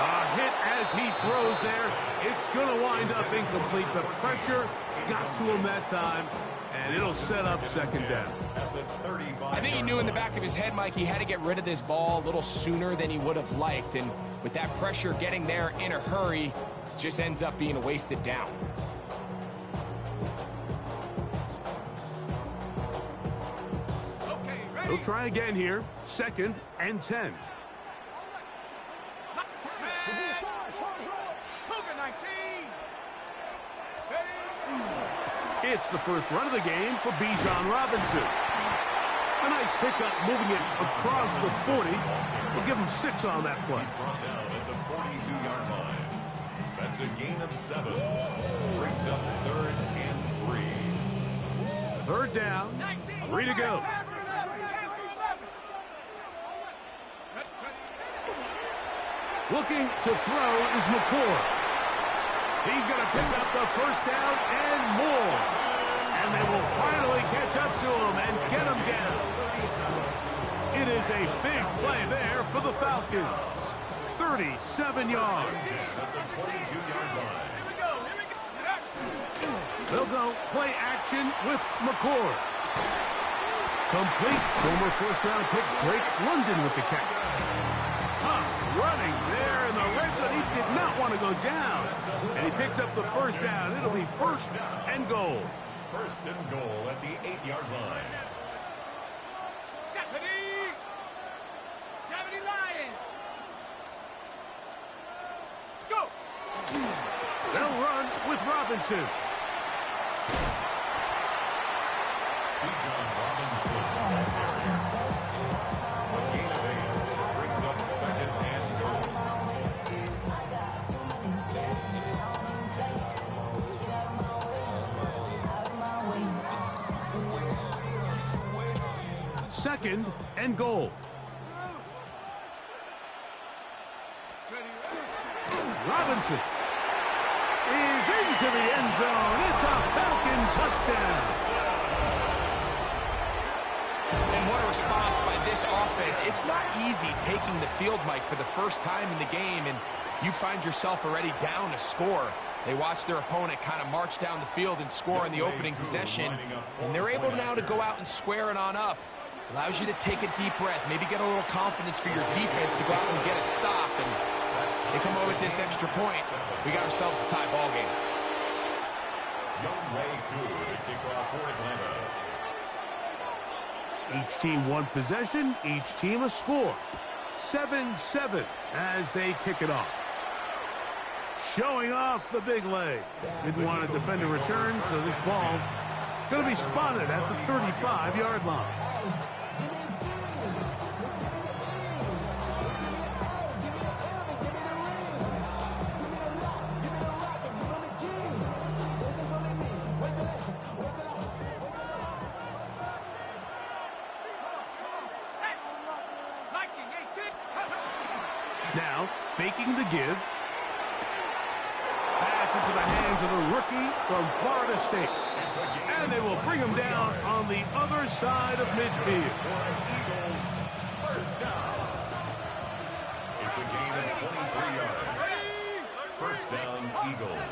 A hit as he throws there. It's going to wind up incomplete. The pressure got to him that time, and it'll set up second down. I think he knew in the back of his head, Mike, he had to get rid of this ball a little sooner than he would have liked. And with that pressure getting there in a hurry, just ends up being a wasted down. He'll try again here. 2nd and 10. It's the first run of the game for Bijan Robinson. A nice pickup moving it across the 40. We'll give him 6 on that play. He's brought down at the 42-yard line. That's a gain of 7. Brings up 3rd and 3. 3rd down. 3 to go. Looking to throw is McCord. He's going to pick up the first down and more. And they will finally catch up to him and get him down. It is a big play there for the Falcons. 37 yards. They'll go play action with McCord. Complete. Former first-round pick Drake London with the catch. Tough running there in the red zone. He did not want to go down. And he picks up the first down. It'll be 1st and goal. 1st and goal at the 8-yard line. 70 Lions. Let's go. They'll run with Robinson. Bijan Robinson. A gain of 8. Brings up 2nd and goal. 2nd and goal. Robinson is into the end zone. It's a Falcon touchdown. And what a response by this offense. It's not easy taking the field, Mike, for the first time in the game, and you find yourself already down a score. They watch their opponent kind of march down the field and score in the opening possession, and they're able now to go out and square it on up. Allows you to take a deep breath, maybe get a little confidence for your defense to go out and get a stop, and they come over with this extra point. We got ourselves a tie ball game. Young Way Good kickoff for Atlanta. Each team one possession, each team a score. 7-7 as they kick it off. Showing off the big leg. Didn't want to defend a return, so this ball going to be spotted at the 35-yard line. Now, faking the give. Pass into the hands of the rookie from Florida State. And they will bring him down on the other side of midfield. Eagles first down. It's a gain of 23 yards. First down, Eagles.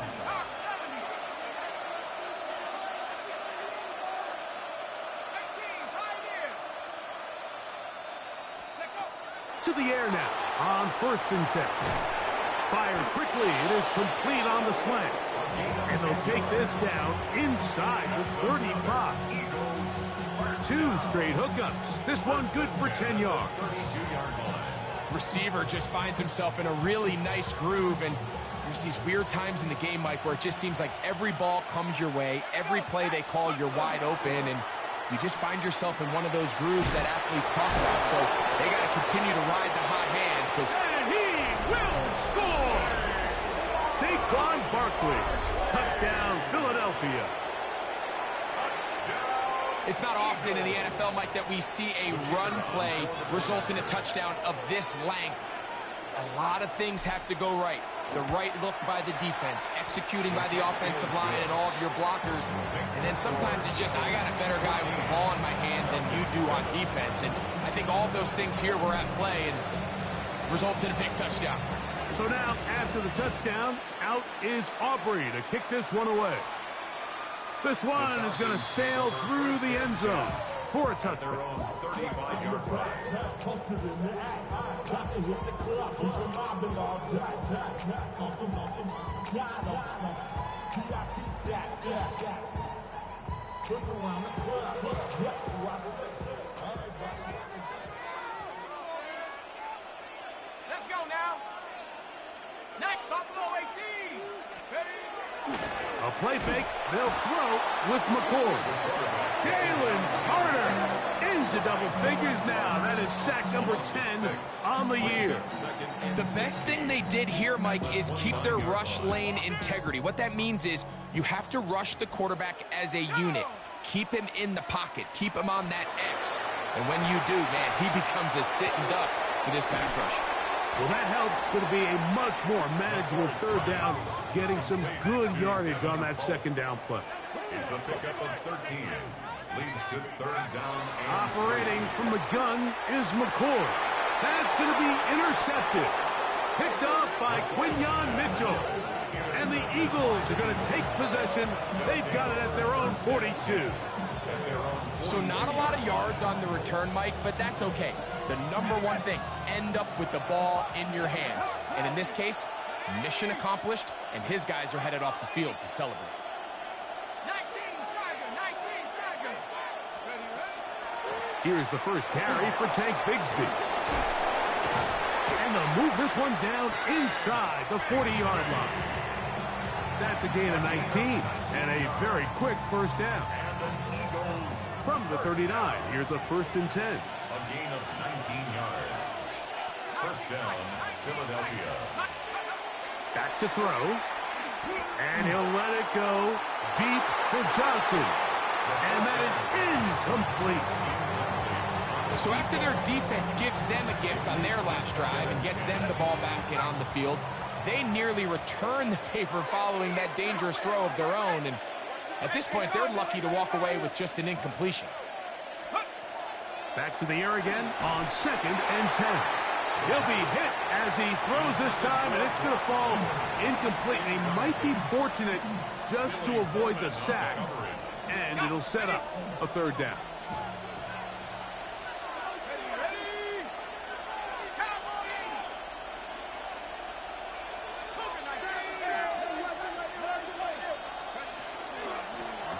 To the air now on 1st and 10. Fires quickly. It is complete on the slant. And they'll take this down inside the 35. 2 straight hookups. This one good for 10 yards. Receiver just finds himself in a really nice groove, and there's these weird times in the game, Mike, where it just seems like every ball comes your way. Every play they call, you're wide open, and you just find yourself in one of those grooves that athletes talk about. So they got to continue to ride the hot hand. And he will score! Saquon Barkley. Touchdown, Philadelphia. It's not often in the NFL, Mike, that we see a run play result in a touchdown of this length. A lot of things have to go right. The right look by the defense, executing by the offensive line and all of your blockers. And then sometimes it's just, I got a better guy with the ball in my hand than you do on defense. And I think all of those things here were at play and results in a big touchdown. So now, after the touchdown, out is Aubrey to kick this one away. This one is going to sail through the end zone for a touchdown. 35-yard line. Let's go now. Next, Buffalo 18. A play fake. They'll throw with McCord. Jalen Carter into double figures now. That is sack number 10 on the year. The best thing they did here, Mike, is keep their rush lane integrity. What that means is you have to rush the quarterback as a unit. Keep him in the pocket. Keep him on that X. And when you do, man, he becomes a sitting duck for this pass rush. Well, that helps. It's going to be a much more manageable third down, getting some good yardage on that second down play. It's a pickup of 13. Leads to third down. Operating from the gun is McCord. That's going to be intercepted. Picked off by Quinyon Mitchell. And the Eagles are going to take possession. They've got it at their own 42. So not a lot of yards on the return, Mike, but that's okay. The number one thing, end up with the ball in your hands. And in this case, mission accomplished, and his guys are headed off the field to celebrate. 19, Tiger. Here's the first carry for Tank Bigsby. And they'll move this one down inside the 40-yard line. That's a gain of 19 and a very quick first down. From the 39, here's a 1st and 10. A gain of 19 yards. First down, Philadelphia. Back to throw. And he'll let it go deep for Johnson. And that is incomplete. So after their defense gives them a gift on their last drive and gets them the ball back and on the field, they nearly return the favor following that dangerous throw of their own. And at this point, they're lucky to walk away with just an incompletion. Back to the air again on 2nd and 10. He'll be hit as he throws this time, and it's going to fall incomplete. And he might be fortunate just to avoid the sack, and it'll set up a third down.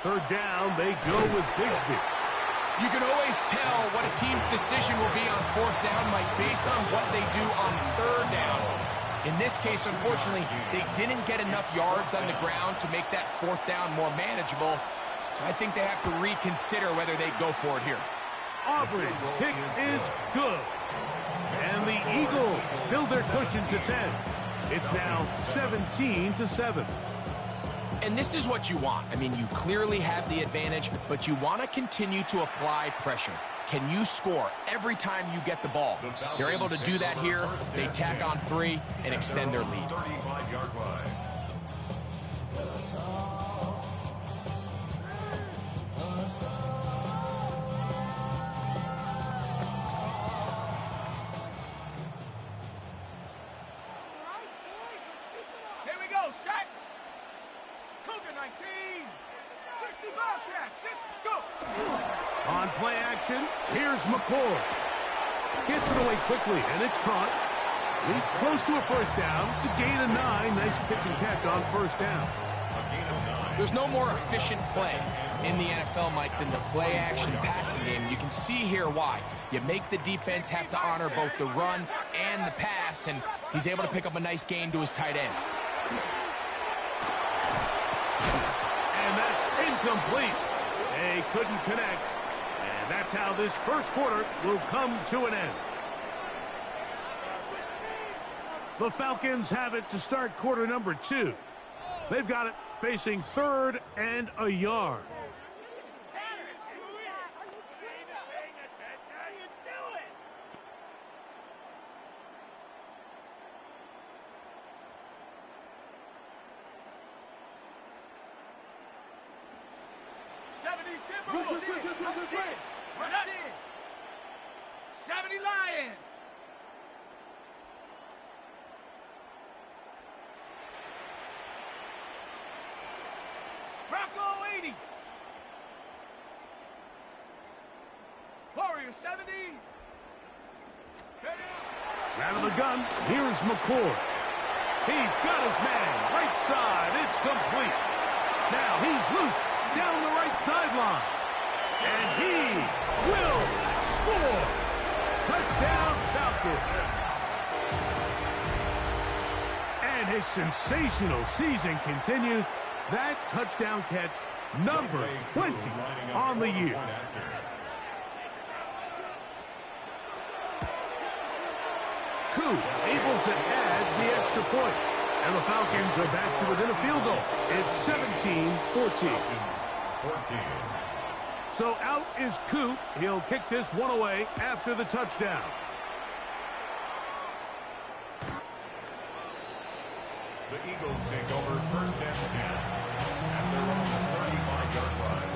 Third down, they go with Bigsby. You can always tell what a team's decision will be on 4th down, Mike, based on what they do on 3rd down. In this case, unfortunately, they didn't get enough yards on the ground to make that 4th down more manageable. So I think they have to reconsider whether they go for it here. Auburn's kick is good. And the Eagles build their cushion to 10. It's now 17-7. And this is what you want. I mean, you clearly have the advantage, but you want to continue to apply pressure. Can you score every time you get the ball? They're able to do that here. They tack on 3 and extend their lead. 35-yard line. Here we go, set. Cougar 19. 60 Bobcats, 60, go. On play action, here's McCord. Gets it away quickly, and it's caught. He's close to a first down. It's a gain of 9. Nice pitch and catch on first down. There's no more efficient play in the NFL, Mike, than the play-action passing game. You can see here why. You make the defense have to honor both the run and the pass, and he's able to pick up a nice gain to his tight end. And that's incomplete. They couldn't connect. And that's how this first quarter will come to an end. The Falcons have it to start quarter number 2. They've got it facing 3rd and a yard. Timberwolves. 70 Lions. Warrior 70. Out of the gun, here's McCord. He's got his man, right side, it's complete. Now he's loose, down the right sideline. And he will score. Touchdown, Falcons. And his sensational season continues. That touchdown catch, number 20 on the year. Koo able to add the extra point. And the Falcons are back to within a field goal. It's 17-14. So out is Koo. He'll kick this one away after the touchdown. The Eagles take over first and 10 at their own 35-yard line.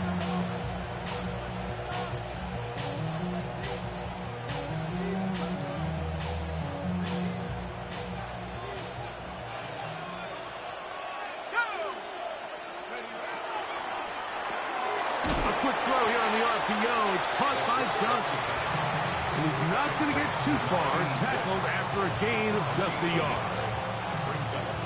A quick throw here on the RPO. It's caught by Johnson. And he's not going to get too far, tackled after a gain of just a yard.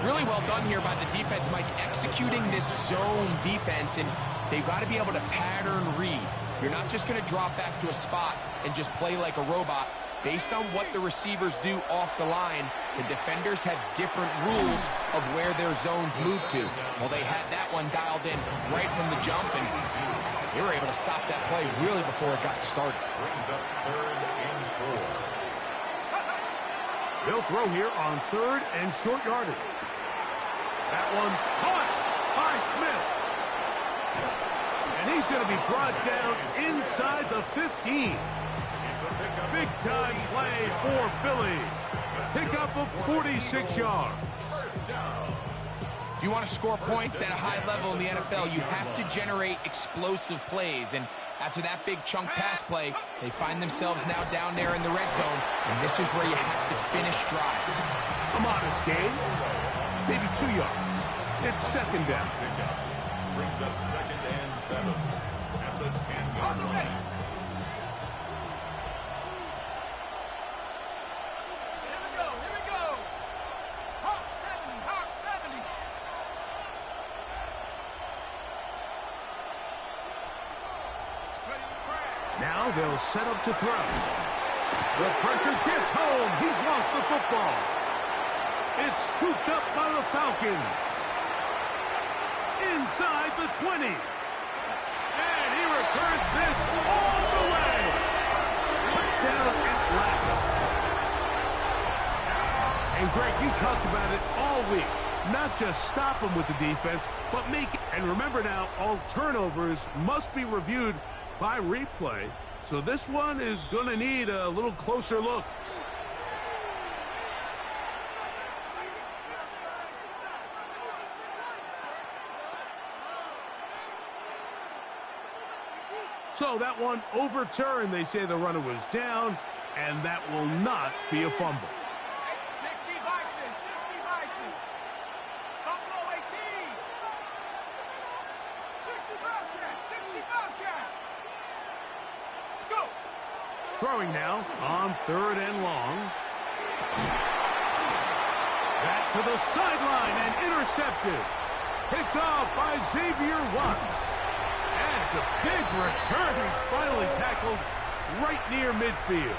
Really well done here by the defense, Mike, executing this zone defense, and they've got to be able to pattern read. You're not just going to drop back to a spot and just play like a robot. Based on what the receivers do off the line, the defenders have different rules of where their zones move to. Well, they had that one dialed in right from the jump, and they were able to stop that play really before it got started. Brings up 3rd and 4. They'll throw here on 3rd and short yardage. That one caught by Smith. And he's going to be brought down inside the 15. Big-time play for Philly. Pickup of 46 yards. If you want to score points at a high level in the NFL, you have to generate explosive plays. And after that big chunk pass play, they find themselves now down there in the red zone. And this is where you have to finish drives. A modest gain. Maybe 2 yards. It's 2nd down. Brings up 2nd and 7 at the 10-yard line. Here we go. Hawk 70. Now they'll set up to throw. The pressure gets home. He's lost the football. It's scooped up by the Falcons. Inside the 20. And he returns this all the way. Touchdown Atlanta. And Greg, you talked about it all week. Not just stop them with the defense, but make it. And remember now, all turnovers must be reviewed by replay. So this one is going to need a little closer look. So that one overturned. They say the runner was down, and that will not be a fumble. 60 Bison. Buffalo 18. 60 Bobcat. Scoop. Throwing now on 3rd and long. Back to the sideline and intercepted. Picked off by Xavier Watts. And it's a big return. He's finally tackled right near midfield.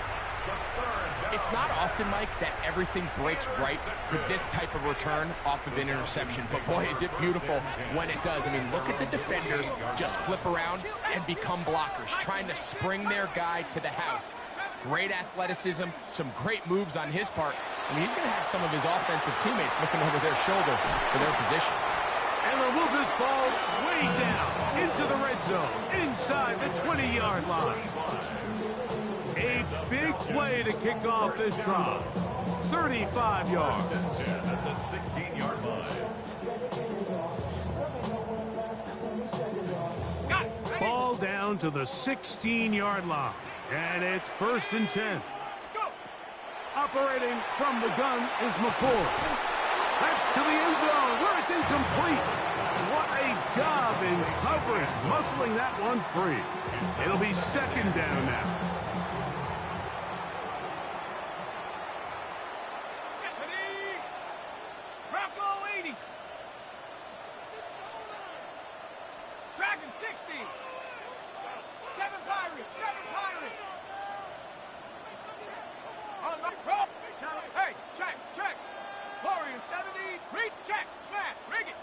It's not often, Mike, that everything breaks right for this type of return off of an interception. But, boy, is it beautiful when it does. I mean, look at the defenders just flip around and become blockers, trying to spring their guy to the house. Great athleticism, some great moves on his part. I mean, he's going to have some of his offensive teammates looking over their shoulder for their position. And they'll move this ball way down into the red zone, inside the 20-yard line. A big play to kick off this drive. 35 yards. At the 16-yard line. Ball down to the 16-yard line. And it's 1st and 10. Operating from the gun is McCord. That's to the end zone where it's incomplete. What a job in coverage, muscling that one free. It'll be second down now. Bronco 80. Dragon 60. 7 Pirates. 7 Pirates. On my rope. Hey, check, check. Warrior 70. Read, check, smash, rig it.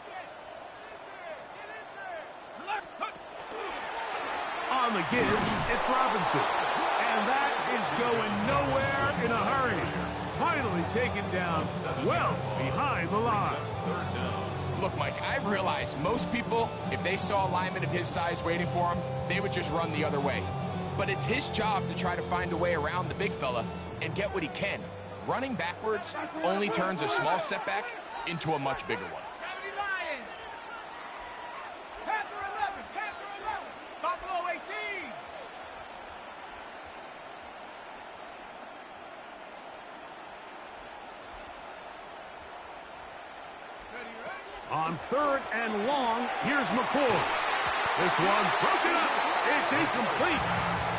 Left hook. On the give, it's Robinson. And that is going nowhere in a hurry. Finally taken down well behind the line. Look, Mike, I realize most people, if they saw a lineman of his size waiting for him, they would just run the other way. But it's his job to try to find a way around the big fella and get what he can. Running backwards only turns a small setback into a much bigger one. 70 Lions. Panther 11. Panther 11. Buffalo 18. On 3rd and long, here's McCoy. This one broken up. It's incomplete.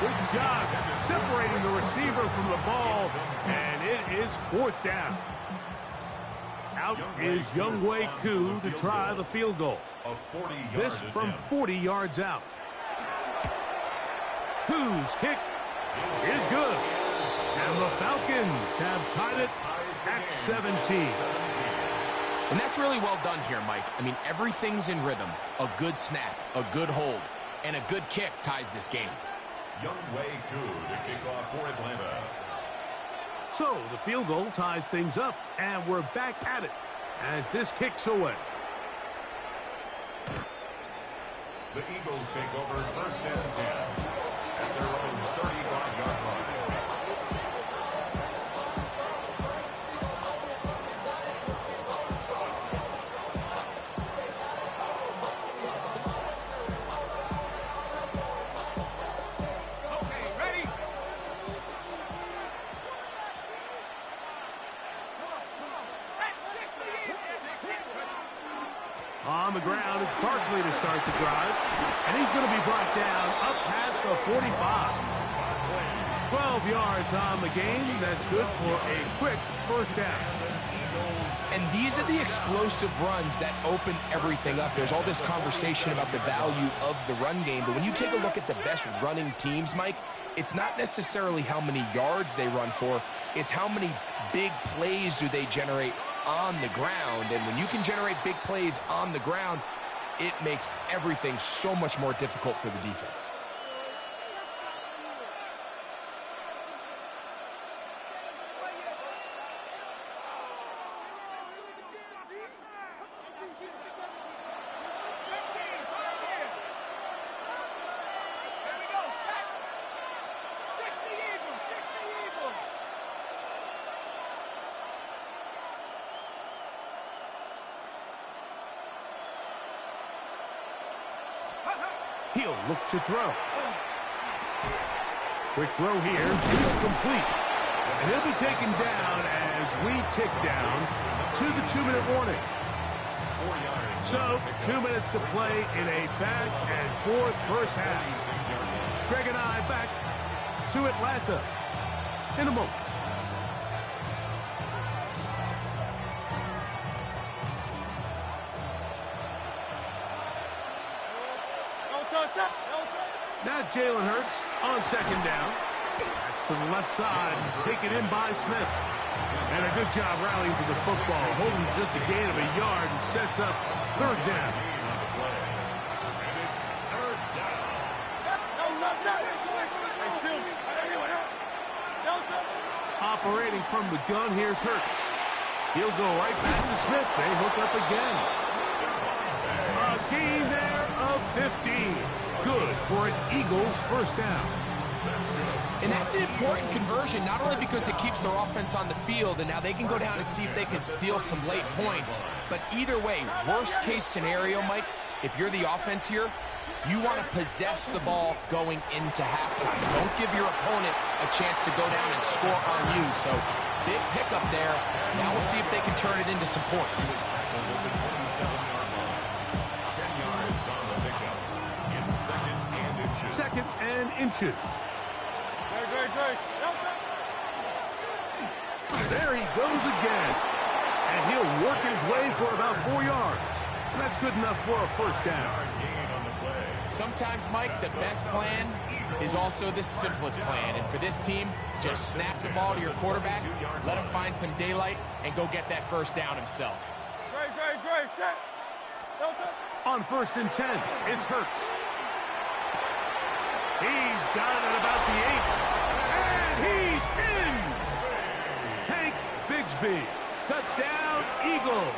Good job separating the receiver from the ball, and it is 4th down. Out is Younghoe Koo to try the field goal. This from 40 yards out. Koo's kick is good. And the Falcons have tied it at 17. And that's really well done here, Mike. I mean, everything's in rhythm. A good snap, a good hold, and a good kick ties this game. Younghoe Koo to kick off for Atlanta. So the field goal ties things up, and we're back at it as this kicks away. The Eagles take over 1st and 10 at their own 35-yard line. On the ground, it's Barkley to start the drive. And he's going to be brought down up past the 45. 12 yards on the game. That's good for a quick 1st down. And these are the explosive runs that open everything up. There's all this conversation about the value of the run game, but when you take a look at the best running teams, Mike, it's not necessarily how many yards they run for, it's how many big plays do they generate on the ground. And when you can generate big plays on the ground, it makes everything so much more difficult for the defense. He'll look to throw. Quick throw here. It's complete. And he'll be taken down as we tick down to the 2-minute warning. So, 2 minutes to play in a back and forth 1st half. Greg and I back to Atlanta in a moment. Now Jalen Hurts on 2nd down. That's to the left side, taken in by Smith. And a good job rallying to the football, holding just a gain of a yard and sets up 3rd down. Operating from the gun, here's Hurts. He'll go right back to Smith. They hook up again. A gain there of 15. Good for an Eagles 1st down. And that's an important conversion, not only because it keeps their offense on the field, and now they can go down and see if they can steal some late points. But either way, worst case scenario, Mike, if you're the offense here, you want to possess the ball going into halftime. Don't give your opponent a chance to go down and score on you. So big pickup there. Now a see if they can turn it into some points. 10 yards on the pickup. In second and inches. Second and inches. There he goes again. And he'll work his way for about 4 yards. And that's good enough for a first down. Sometimes, Mike, the best plan is also the simplest plan. And for this team, just snap the ball to your quarterback, let him find some daylight, and go get that first down himself. On 1st and 10, it's Hurts. He's got it at about the 8. And he's in! Hank Bigsby. Touchdown, Eagles.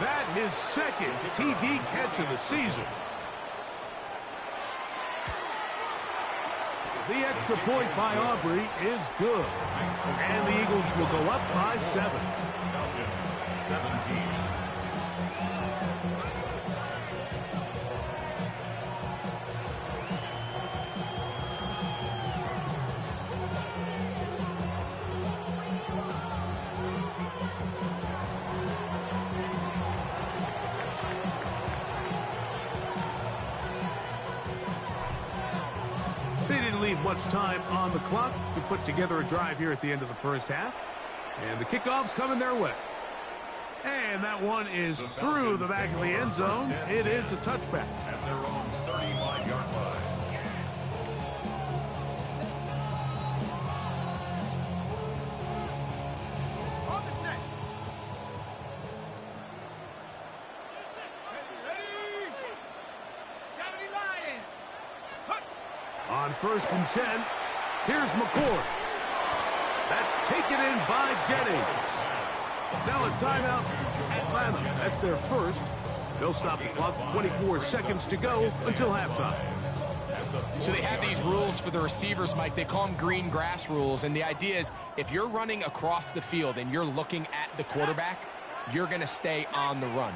That his second TD catch of the season. The extra point by Aubrey is good. And the Eagles will go up by 7. Falcons, 17. Leave much time on the clock to put together a drive here at the end of the first half. And the kickoff's coming their way. And that one is through the back of the end zone. It is a touchback. At their own 35-yard line. On the set. Ready. 70 Lions. Hut. On 1st and 10, here's McCord. That's taken in by Jennings. Now a timeout, Atlanta. That's their first. They'll stop the clock with 24 seconds to go until halftime. So they have these rules for the receivers, Mike. They call them green grass rules. And the idea is if you're running across the field and you're looking at the quarterback, you're going to stay on the run.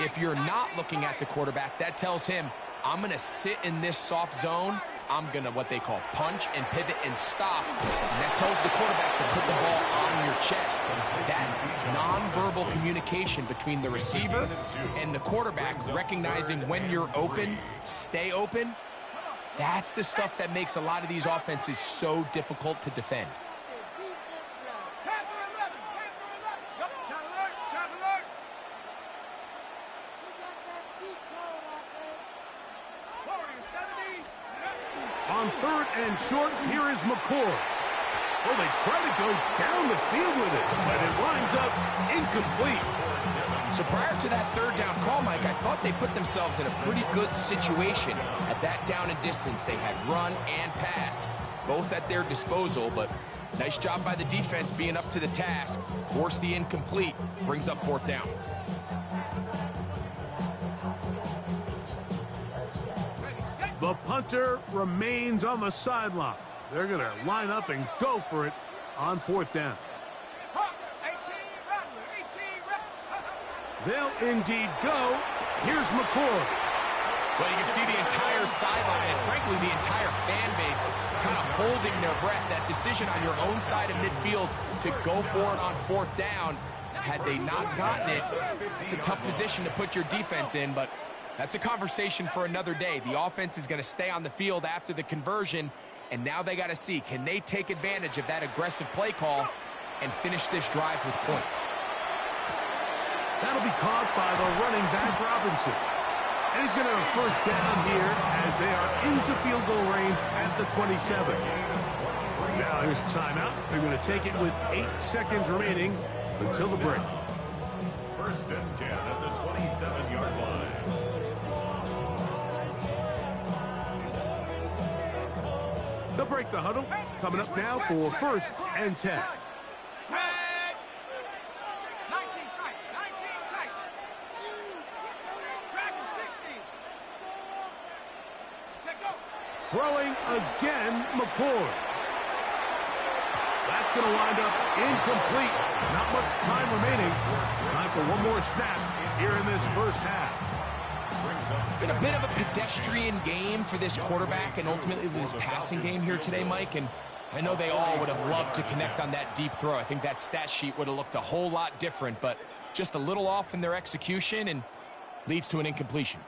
If you're not looking at the quarterback, that tells him, I'm going to sit in this soft zone. I'm going to what they call punch and pivot and stop. And that tells the quarterback to put the ball on your chest. That nonverbal communication between the receiver and the quarterback, recognizing when you're open, stay open, that's the stuff that makes a lot of these offenses so difficult to defend. On 3rd and short, here is McCord. Well, they try to go down the field with it, but it winds up incomplete. So prior to that 3rd down call, Mike, I thought they put themselves in a pretty good situation at that down and distance. They had run and pass, both at their disposal, but nice job by the defense being up to the task. Force the incomplete, brings up 4th down. The punter remains on the sideline. They're going to line up and go for it on 4th down. They'll indeed go. Here's McCord. Well, you can see the entire sideline and, frankly, the entire fan base kind of holding their breath. That decision on your own side of midfield to go for it on 4th down, had they not gotten it, it's a tough position to put your defense in, but that's a conversation for another day. The offense is going to stay on the field after the conversion, and now they got to see, can they take advantage of that aggressive play call and finish this drive with points? That'll be caught by the running back, Robinson. And he's going to have a first down here as they are into field goal range at the 27. Now here's a timeout. They're going to take it with 8 seconds remaining until the break. 1st and 10 at the 27-yard line. They'll break the huddle. Coming up now for 1st and 10. Throwing again, McCord. That's going to wind up incomplete. Not much time remaining. Time for one more snap here in this first half. It's been a bit of a pedestrian game for this quarterback and ultimately this passing game here today, Mike. And I know they all would have loved to connect on that deep throw. I think that stat sheet would have looked a whole lot different, but just a little off in their execution and leads to an incompletion.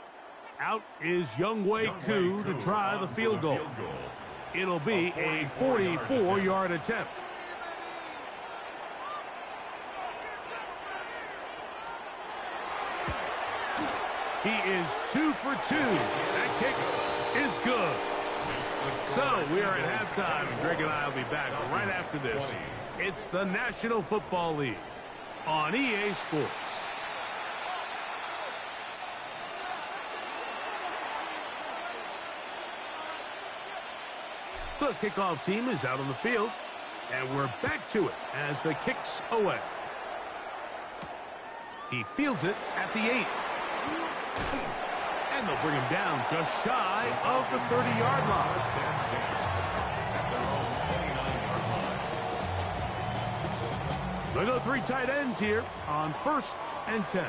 Out is Younghoe Koo to try the field goal. It'll be a 44-yard attempt. He is 2 for 2. That kick is good. So we are at halftime, and Greg and I will be back right after this. It's the National Football League on EA Sports. The kickoff team is out on the field, and we're back to it as the kick's away. He fields it at the 8. And they'll bring him down just shy of the 30-yard line. They go 3 tight ends here on 1st and 10.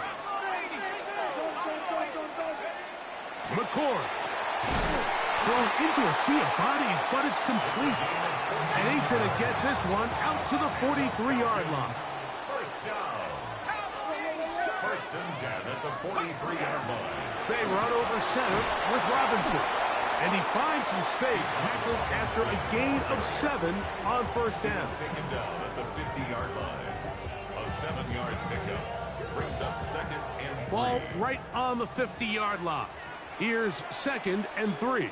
McCord. Thrown into a sea of bodies, but it's complete. And he's going to get this one out to the 43-yard line. First down. First and 10 at the 43-yard line. They run over center with Robinson. And he finds some space tackled after a gain of 7 on 1st down. He's taken down at the 50-yard line. A 7-yard pickup brings up 2nd and 3. Ball right on the 50-yard line. Here's 2nd and 3. Here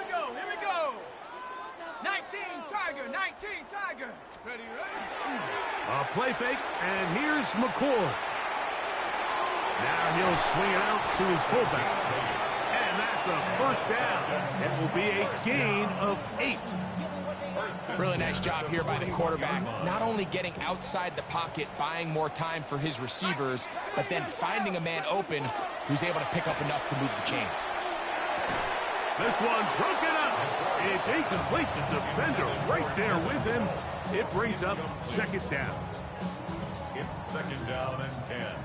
we go. 19 Tiger, 19 Tiger. Ready. A play fake, and here's McCord. Now he'll swing it out to his fullback. And that's a 1st down. It will be a gain of 8. Really nice job here by the quarterback, not only getting outside the pocket, buying more time for his receivers, but then finding a man open who's able to pick up enough to move the chains. This one broken up. It's incomplete. The defender right there with him. It brings up 2nd down. It's 2nd down and 10.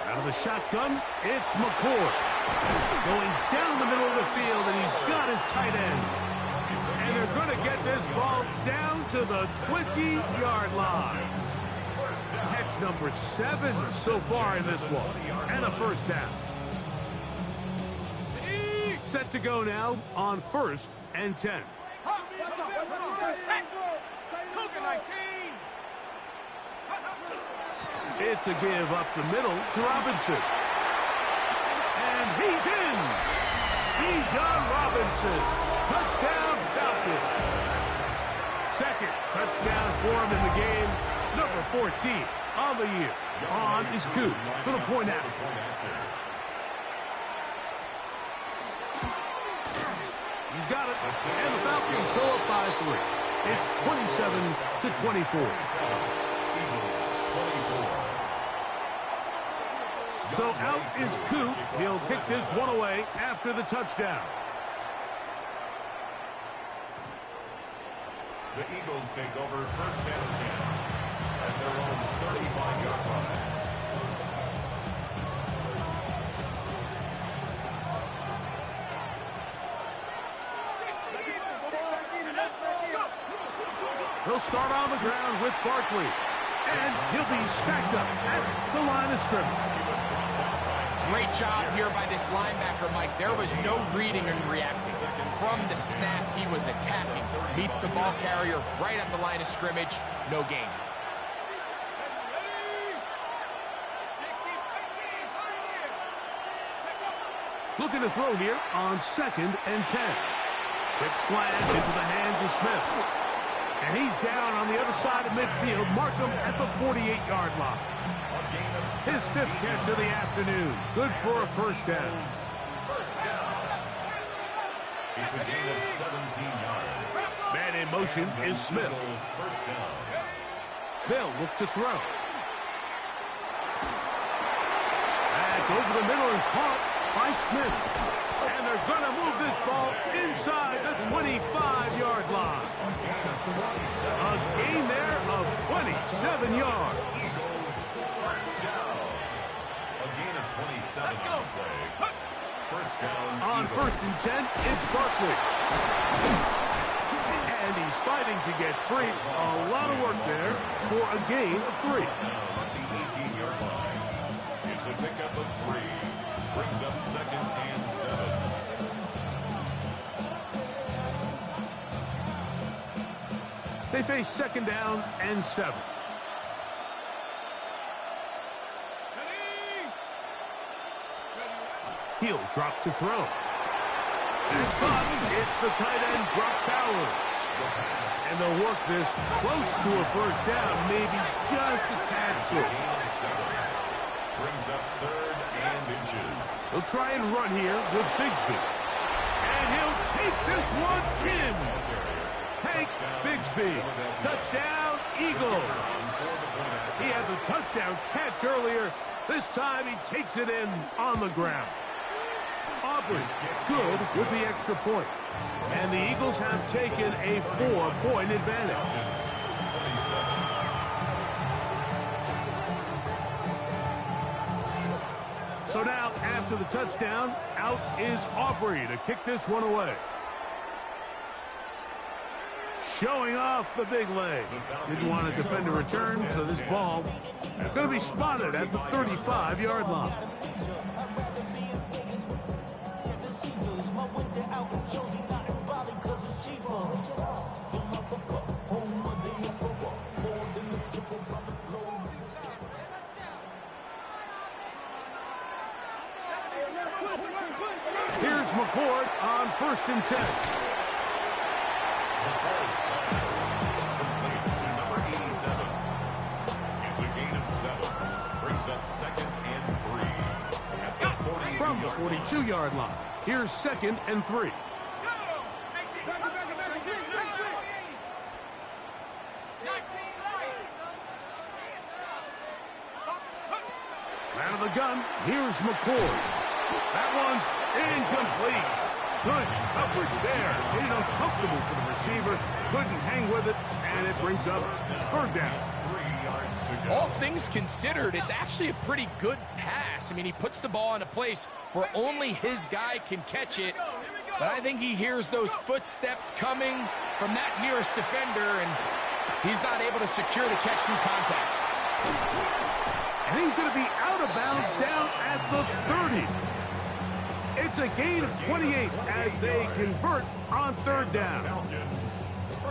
Out of the shotgun, it's McCord. Going down the middle of the field, and he's got his tight end. And they're going to get this ball down to the 20-yard line. Catch number 7 so far in this one. And a 1st down. Set to go now on 1st and 10. Cougar 19. It's a give up the middle to Robinson. And he's in. Bijan Robinson. Touchdown, Falcons. 2nd touchdown for him in the game. Number 14 on the year. On is Koo for the point after. He's got it. And the Falcons go up by 3. It's 27-24. So out is Koo. He'll kick this one away after the touchdown. The Eagles take over 1st and 10 at their own 35-yard line. He'll start on the ground with Barkley. And he'll be stacked up at the line of scrimmage. Great job here by this linebacker, Mike. There was no reading and reacting. From the snap, he was attacking. Meets the ball carrier right at the line of scrimmage. No gain. Looking to throw here on 2nd and 10. Quick slant into the hands of Smith. And he's down on the other side of midfield. Mark him at the 48-yard line. His 5th catch of the afternoon. Good for a 1st down. It's a gain of 17 yards. Man in motion is Smith. 1st down. They'll look to throw. That's over the middle and caught by Smith. And they're going to move this ball inside the 25-yard line. A gain there of 27 yards. Eagles 1st down. A gain of 27 on the play. First down. On Eagles. 1st and 10, it's Barkley. And he's fighting to get free. A lot of work there for a gain of 3. Now at the 18-yard line. It's a pickup of 3. Brings up 2nd and 7. They face 2nd down and 7. He'll drop to throw. It's caught. It's the tight end, Brock Bowers. And they'll work this close to a 1st down, maybe just a tad short. Brings up 3rd and inches. He'll try and run here with Bigsby. And he'll take this one in. Hank Bigsby. Touchdown, Eagles. He had the touchdown catch earlier. This time he takes it in on the ground. Aubrey good with the extra point. And the Eagles have taken a 4-point advantage. So now, after the touchdown, out is Aubrey to kick this one away. Showing off the big leg. Didn't want to defend a return, so this ball going to be spotted at the 35-yard line. Here's McCord on 1st and 10. To number 87. It's a gain of 7. Brings up 2nd and 3. At the 42 From the 42-yard line. Here's 2nd and 3. Out of the gun, here's McCord. That one's incomplete. Good coverage there. Made it uncomfortable for the receiver. Couldn't hang with it, and it brings up 3rd down. 3 yards to go. All things considered, it's actually a pretty good pass. I mean, he puts the ball in a place where only his guy can catch it. But I think he hears those footsteps coming from that nearest defender, and he's not able to secure the catch through contact. And he's going to be out of bounds down at the 30. It's a gain of 28 as they convert on 3rd down.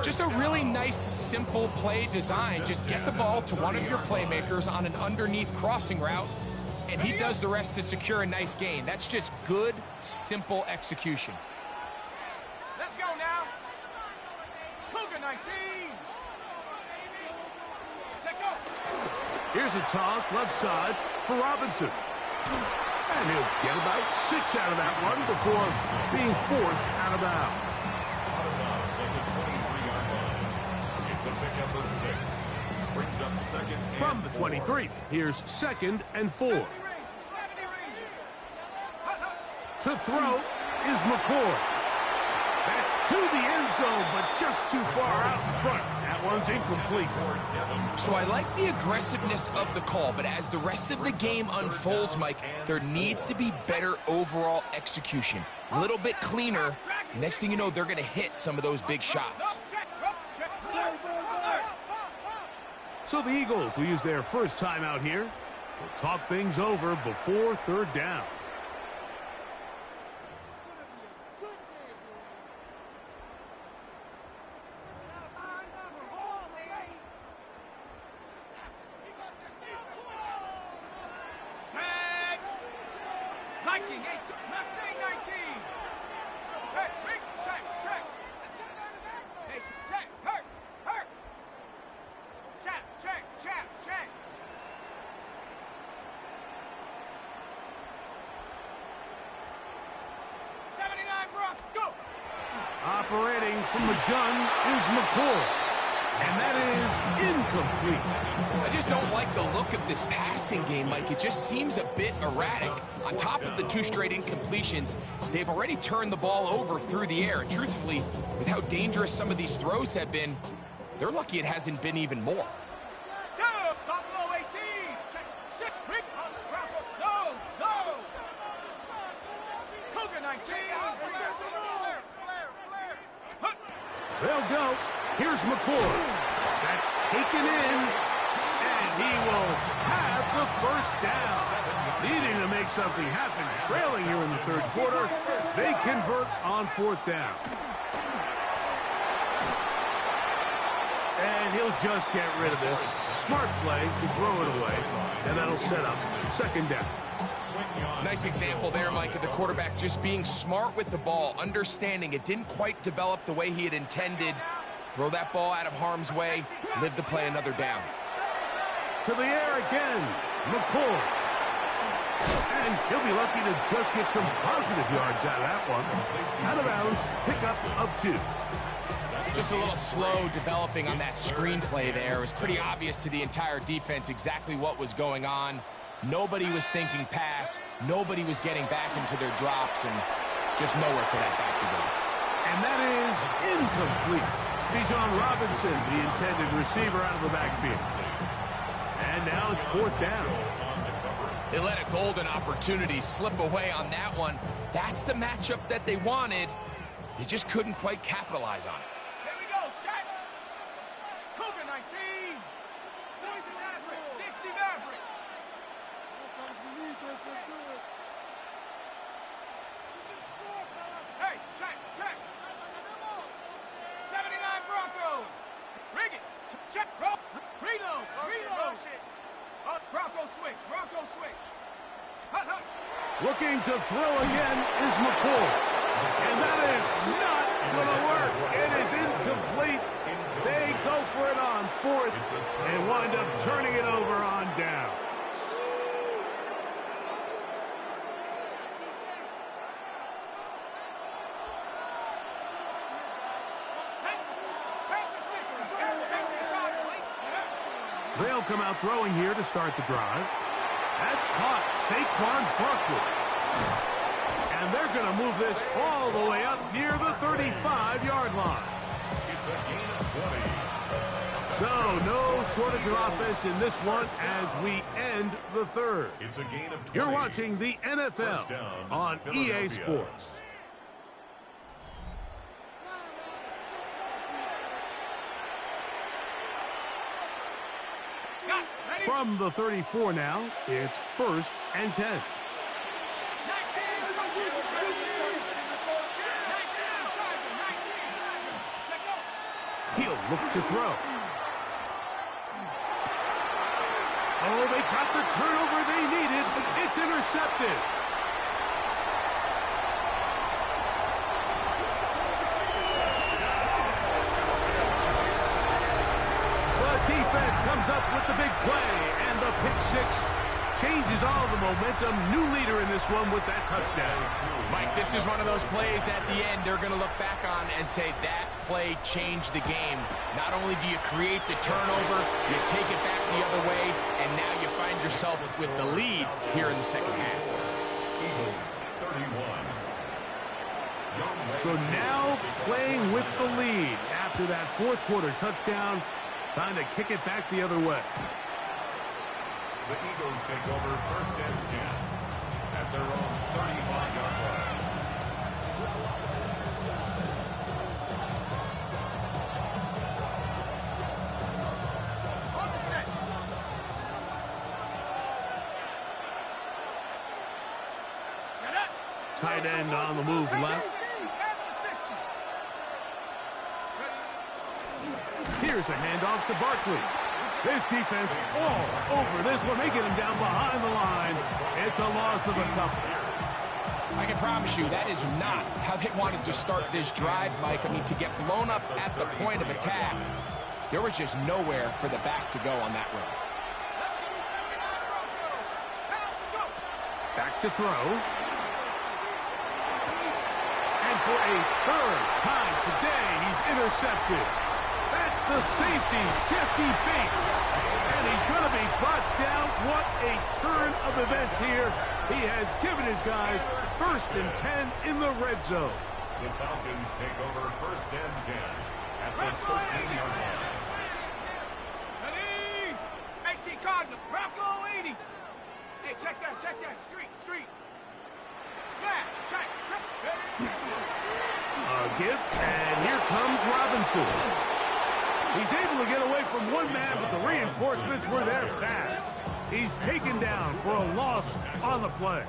Just a really nice, simple play design. Just get the ball to one of your playmakers on an underneath crossing route, and he does the rest to secure a nice gain. That's just good, simple execution. Let's go now. Cougar 19. Check go. Here's a toss left side for Robinson. And he'll get about 6 out of that one before being forced out of bounds. Out of bounds at the 23-yard line. It's a pickup of 6. Brings up 2nd and From the 23, here's 2nd and 4. To throw is McCord. That's to the end zone, but just too far out in front. That one's incomplete. So I like the aggressiveness of the call, but as the rest of the game unfolds, Mike, there needs to be better overall execution. A little bit cleaner. Next thing you know, they're going to hit some of those big shots. So the Eagles will use their first time out here. We'll talk things over before 3rd down. Viking 8, Mustang 19. Hey, Rick, check. Hey, check, hurt. Check. 79 Bronx, go. Operating from the gun is McCord. And that is incomplete. I just don't like the look of this passing game, Mike. It just seems a bit erratic. On top of the 2 straight incompletions, they've already turned the ball over through the air. And truthfully, with how dangerous some of these throws have been, they're lucky it hasn't been even more. Go, Buffalo 18. Check, Rick, no. They'll go. Here's McCoy. That's taken in, and he will have the first down. Needing to make something happen, trailing here in the third quarter, they convert on fourth down. And he'll just get rid of this. Smart play to throw it away, and that'll set up second down. Nice example there, Mike, of the quarterback just being smart with the ball, understanding it didn't quite develop the way he had intended. Throw that ball out of harm's way, live to play another down. To the air again, McCoy. And he'll be lucky to just get some positive yards out of that one. Out of bounds, pickup of 2. Just a little slow developing on that screenplay there. It was pretty obvious to the entire defense exactly what was going on. Nobody was thinking pass. Nobody was getting back into their drops, and just nowhere for that back to go. And that is incomplete. Bijan Robinson, the intended receiver, out of the backfield. And now it's fourth down. They let a golden opportunity slip away on that one. That's the matchup that they wanted. They just couldn't quite capitalize on it. Here we go, Shaq. Cougar 19. 60 Maverick. 60 Maverick. Hey, check, check. 79 Bronco. Rig it. Check. Reload. Reload. Bronco switch. Bronco switch. Hut, hut. Looking to throw again is McCoy. And that is not going to work. It is incomplete. They go for it on fourth and wind up turning it over on down. They'll come out throwing here to start the drive. That's caught. Saquon Barkley. And they're going to move this all the way up near the 35-yard line. It's a gain of 20. So no shortage of offense in this one as we end the third. It's a gain of 20. You're watching the NFL on EA Sports. From the 34 now, it's 1st and 10. He'll look to throw. Oh, they got the turnover they needed. It's intercepted. The defense comes up with the big play, and the pick six changes all the momentum. New leader in this one with that touchdown. Mike, this is one of those plays at the end they're going to look back on and say that play changed the game. Not only do you create the turnover, you take it back the other way, and now you find yourself with the lead here in the second half. Eagles 31. So now playing with the lead after that fourth quarter touchdown. Time to kick it back the other way. The Eagles take over 1st and 10 at their own 35-yard line. On the set. Set up. Tight end on the move left. Here's a handoff to Barkley. This defense all over this one. They get him down behind the line. It's a loss of a couple. I can promise you that is not how they wanted to start this drive, Mike. I mean, to get blown up at the point of attack, there was just nowhere for the back to go on that run. Back to throw. And for a third time today, he's intercepted. That's the safety, Jesse Bates. And he's going to be brought down. What a turn of events here. He has given his guys 1st and 10 in the red zone. The Falcons take over 1st and 10 at the 13-yard line. Ready? 18 Cardinal. Bronco 80. Hey, check that. Street. Snap. Check. A give, and here comes Robinson. He's able to get away from one man, but the reinforcements were there fast. He's taken down for a loss on the play.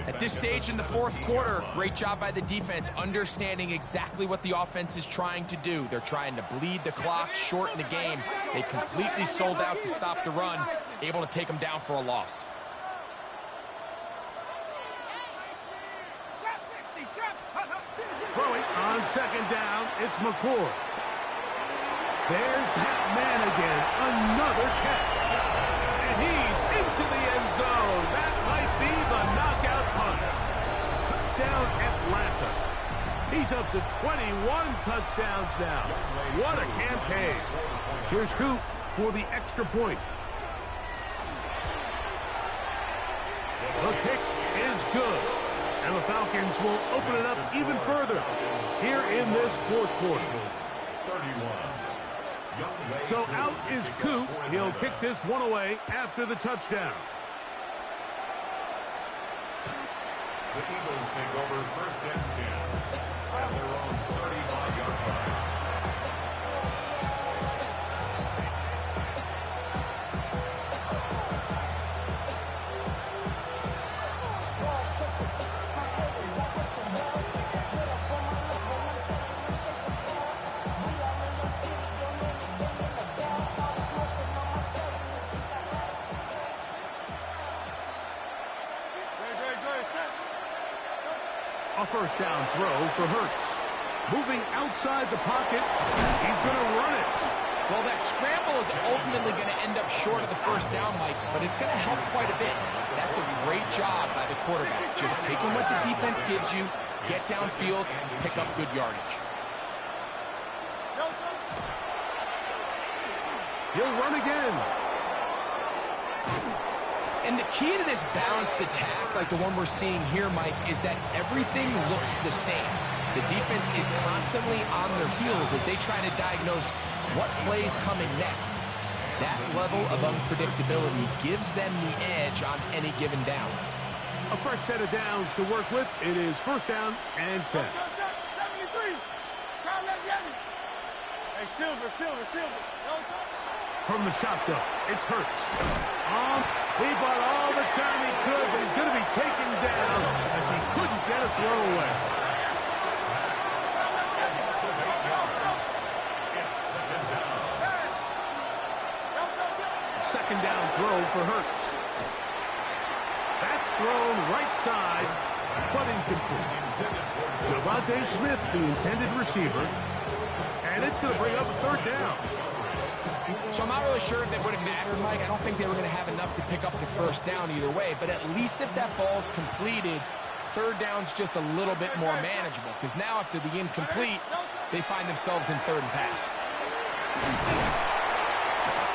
At this stage in the fourth quarter, great job by the defense, understanding exactly what the offense is trying to do. They're trying to bleed the clock, shorten the game. They completely sold out to stop the run, able to take them down for a loss. Throwing on second down, it's McCord. There's that man again, another catch. And he's into the end zone. That might be the knockout punch. Touchdown, Atlanta. He's up to 21 touchdowns now. What a campaign. Here's Coop for the extra point. The kick is good. And the Falcons will open it up even further here in this fourth quarter. 31. So out is Coop. He'll kick this one away after the touchdown. The Eagles take over first and 10 at their own 35-yard line. A first down throw for Hurts. Moving outside the pocket. He's going to run it. Well, that scramble is ultimately going to end up short of the first down, Mike, but it's going to help quite a bit. That's a great job by the quarterback. Just taking what the defense gives you, get downfield, pick up good yardage. He'll run again. And the key to this balanced attack, like the one we're seeing here, Mike, is that everything looks the same. The defense is constantly on their heels as they try to diagnose what play's coming next. That level of unpredictability gives them the edge on any given down. A fresh set of downs to work with. It is first down and 10. Hey, Silver. From the shotgun, it's Hurts. He bought all the time he could, but he's going to be taken down as he couldn't get a throw away. Second down throw for Hurts. That's thrown right side, but incomplete. Devontae Smith, the intended receiver, and it's going to bring up a third down. So I'm not really sure if it would have mattered, Mike. I don't think they were going to have enough to pick up the first down either way. But at least if that ball's completed, third down's just a little bit more manageable. Because now after the incomplete, they find themselves in third and pass.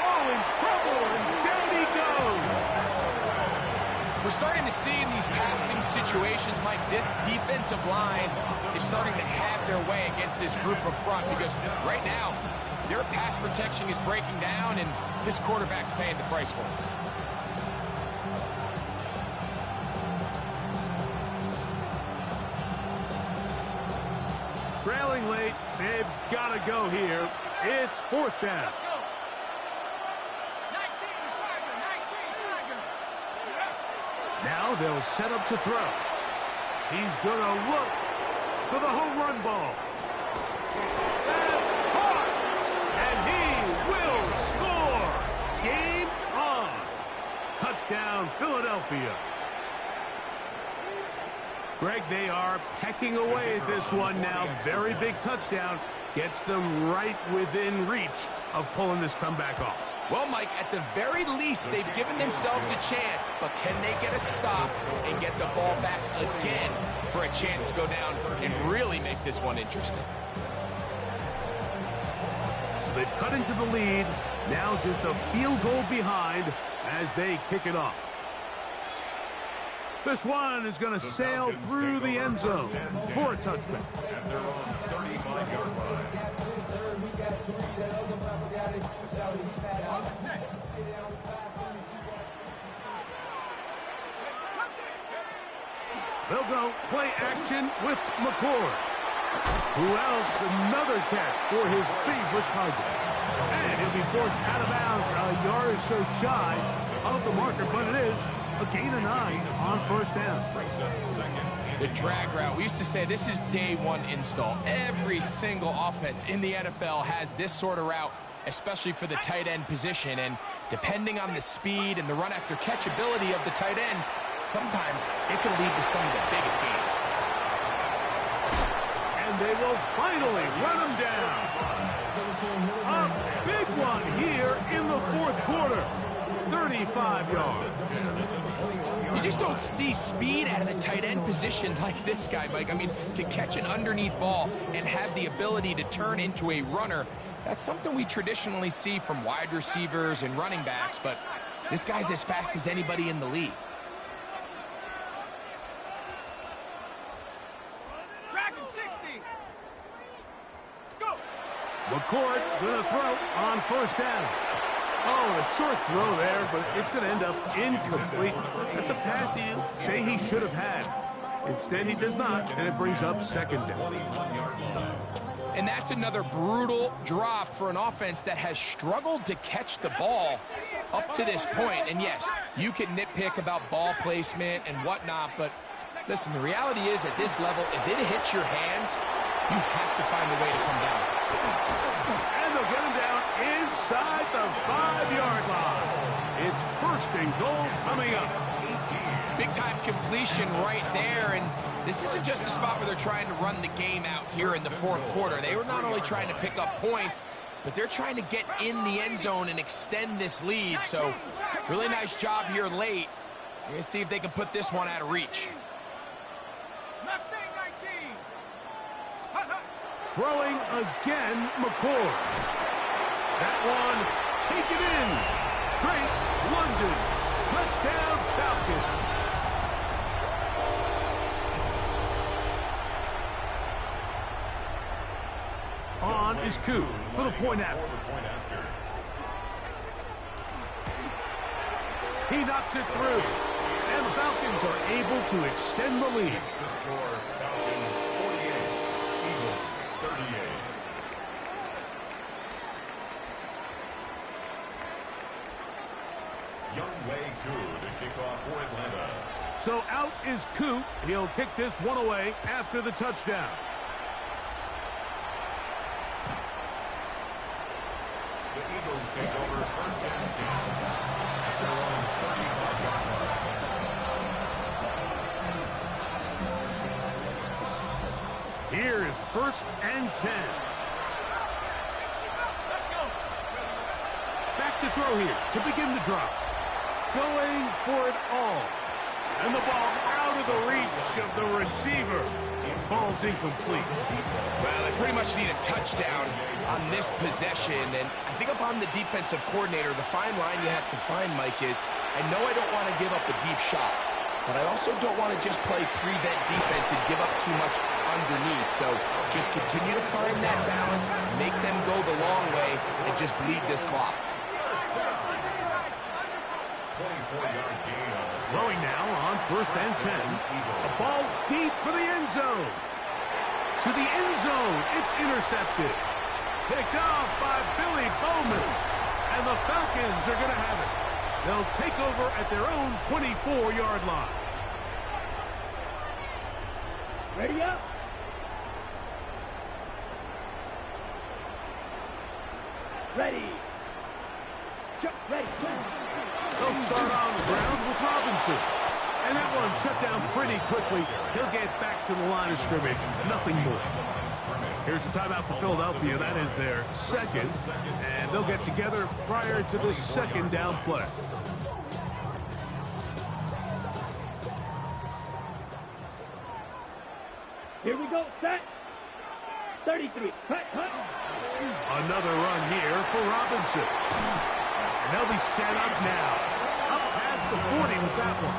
Oh, in trouble, and down he goes. We're starting to see in these passing situations, Mike, this defensive line is starting to have their way against this group up front. Because right now, their pass protection is breaking down, and this quarterback's paying the price for it. Trailing late, they've got to go here. It's fourth down. Now they'll set up to throw. He's going to look for the home run ball. That's caught! And he will score! Game on! Touchdown, Philadelphia. Greg, they are pecking away at this one now. Very big touchdown. Gets them right within reach of pulling this comeback off. Well, Mike, at the very least, they've given themselves a chance. But can they get a stop and get the ball back again for a chance to go down and really make this one interesting? So they've cut into the lead. Now just a field goal behind as they kick it off. This one is going to sail through the end zone for a touchback. At their own 35-yard line. They'll go play action with McCord. Who else? Another catch for his favorite target. And he'll be forced out of bounds a yard or so shy of the marker, but it is a gain of 9 on first down. The drag route. We used to say this is day one install. Every single offense in the NFL has this sort of route, especially for the tight end position. And depending on the speed and the run after catch ability of the tight end, sometimes it can lead to some of the biggest gains. And they will finally run him down. A big one here in the fourth quarter. 35 yards. You just don't see speed out of the tight end position like this guy, Mike. I mean, to catch an underneath ball and have the ability to turn into a runner, that's something we traditionally see from wide receivers and running backs, but this guy's as fast as anybody in the league. Dragon 60. Go. McCord going to throw on first down. Oh, a short throw there, but it's going to end up incomplete. That's a pass you say he should have had. Instead, he does not, and it brings up second down. And that's another brutal drop for an offense that has struggled to catch the ball up to this point. And yes, you can nitpick about ball placement and whatnot, but listen, the reality is at this level, if it hits your hands, you have to find a way to come down. And they'll get him down inside the 5-yard line. It's first and goal coming up. Big-time completion right there, and this isn't just a spot where they're trying to run the game out here in the fourth quarter. They were not only trying to pick up points, but they're trying to get in the end zone and extend this lead. So, really nice job here late. We're going to see if they can put this one out of reach. Mustang 19. Throwing again, McCord. That one, take it in. Great London. Touchdown, Falcons. On is Koo for the point after. He knocks it through. And the Falcons are able to extend the lead. The score, Falcons 48, Eagles 38. Younghoe Koo to kick off for Atlanta. So out is Koo. He'll kick this one away after the touchdown. The Eagles take over first and 10 at their own 35-yard line. Here's first and 10. Let's go. Back to throw here to begin the drop. Going for it all. And the ball out of the reach of the receiver. Falls incomplete. Well, they pretty much need a touchdown on this possession, and I think if I'm the defensive coordinator, the fine line you have to find, Mike, is I know I don't want to give up a deep shot, but I also don't want to just play prevent defense and give up too much underneath. So just continue to find that balance, make them go the long way, and just bleed this clock. 24-yard gain on the Throwing now on first and 10. A ball deep for the end zone. To the end zone. It's intercepted. Picked off by Billy Bowman. And the Falcons are going to have it. They'll take over at their own 24-yard line. Ready up. Ready. Ready. They'll start on the ground with Robinson. And that one shut down pretty quickly. He'll get back to the line of scrimmage. Nothing more. Here's the timeout for Philadelphia. That is their second. And they'll get together prior to this second down play. Here we go. Set. 33. Cut. Another run here for Robinson. And they'll be set up now. Up past the 40 with that one.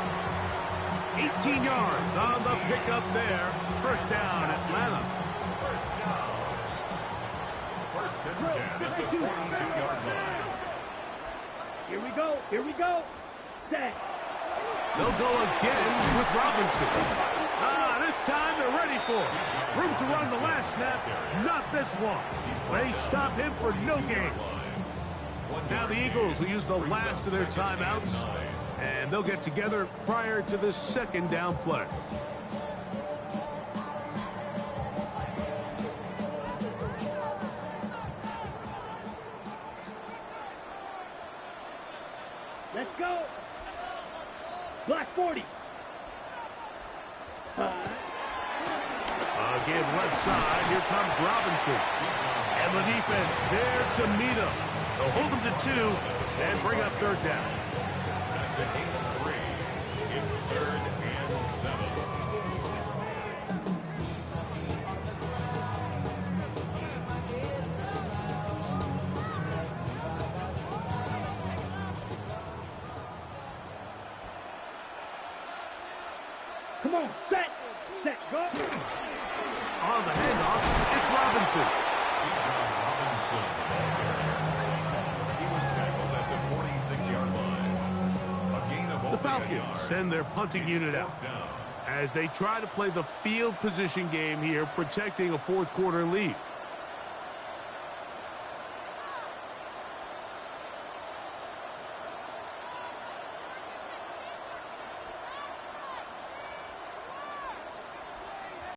18 yards on the pickup there. First down, Atlanta. first down. First and 10 at the 42-yard line. Here we go. Set. They'll go again with Robinson. This time they're ready for it. Room to run the last snap, not this one. They stop him for no gain. Now the Eagles will use the last of their timeouts, and they'll get together prior to the second down play. Let's go. Black 40. Give left side. Here comes Robinson. And the defense there to meet him. They'll hold him to 2 and bring up third down. That's a gain of 3. It's 3rd and 7. Come on, set, go. On the handoff, it's Robinson. Robinson. He was tackled at the 46-yard line. A gain of The Falcons send their punting unit out as they try to play the field position game here, protecting a fourth quarter lead.